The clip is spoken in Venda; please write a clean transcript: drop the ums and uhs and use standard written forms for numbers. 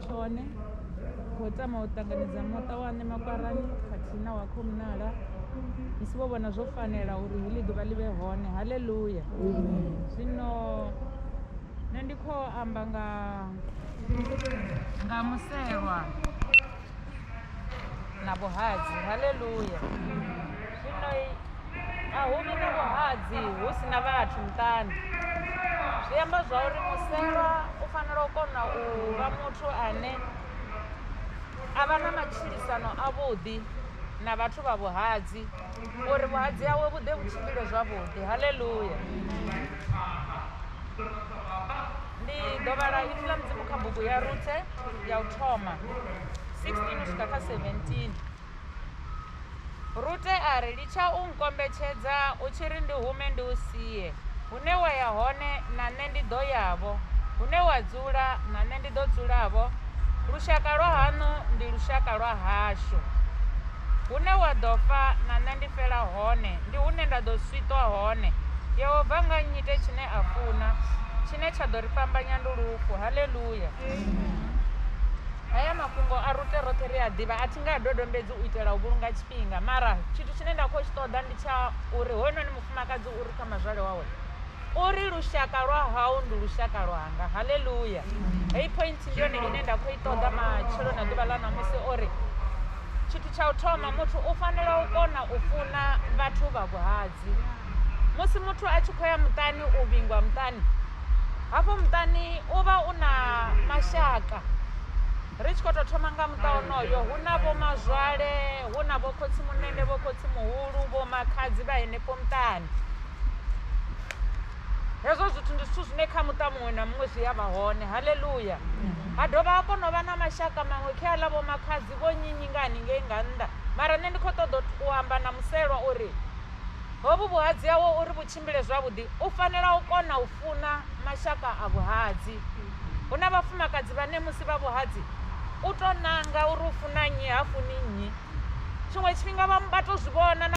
tshone khou tama u ṱanganedza muṱa wa ane makwarani khathihi na wa khomunala musi vho vhona zwo fanela uri heḽi ḓuvha ḽi vhe hone. Haleluya. Zwino nṋe ndi khou amba nga muselwa na vhuhadzi. Haleluya. Zwino a hu vhi na vhuhadzi hu si na vhathu muṱani. Zwi amba zwa uri muselwa u fanela u kona u vha muthu ane a vha na matshilisano avhuḓi na vhathu vha vhuhadzi uri vhuhadzi hawe vhu ḓe vhu tshimbile zwavhuḓi. Haleluya. Ndi ḓo vhala ipfi ḽa mudzimu kha bugu ya Ruthe ya u thoma 16 u swika kha 17. Rute a ri litsha u nkombetshedza u tshi ri ndi hume ndi u sie. Hune wa ya hone na nṋe ndi ḓo yavho, hune wa dzula na nṋe ndi ḓo dzulavho. Lushaka lwa hanu ndi lushaka lwa hashu, hune wa ḓo fa na nṋe ndi fela hone, ndi hune nda ḓo switwa hone. Yehova nga nnyite tshine a funa, tshine tsha ḓo ri fhambanya ndi lufu. Haleluya. Haya mafhungo a Rute roṱhe ri a ḓivha, a thi nga dodombedzi u itela u vhulunga tshifhinga, mara tshithu tshine nda khou tshi ṱoḓa ndi tsha uri hoyunoni mufumakadzi uri kha mazwale wawe uri lushaka lwa hau ndi lushaka lwanga. Haleluya. Heyi point ndi yone ine nda khou i ṱoḓa matshelo na ḓuvha ḽa ṋamusi uri tshithu tsha u thoma muthu u fanela u kona u funa vhathu vha vhuhadzi. Musi muthu a tshi khou ya muṱani u vhingwa muṱani, hafho muṱani u vha u na mashaka. Ri tshi khou tou thoma nga muṱa onoyo hu na vho mazwale, hu na vho khotsi munene, vho khotsi muhulu, vho makhadzi vha henefho muṱani. Hezwo zwithu ndi zwithu zwine kha muṱa muṅwe na muṅwe zwi a vha hone. Haleluya. Ha dovha ha kona u vha na mashaka maṅwe kheaḽa vho makhadzi vho nyinyi nga haningei nga nnḓa, mara nṋe ndi khou ṱoḓa u amba na muselwa uri hovhu vhuhadzi hawo uri vhu tshimbile zwavhuḓi u fanela u kona u funa mashaka a vhuhadzi. Hu na vhafumakadzi vhane musi vha vhuhadzi u tou nanga uri u funa nnyi ha funi nnyi, tshiṅwe tshifhinga vha to zwi vhona.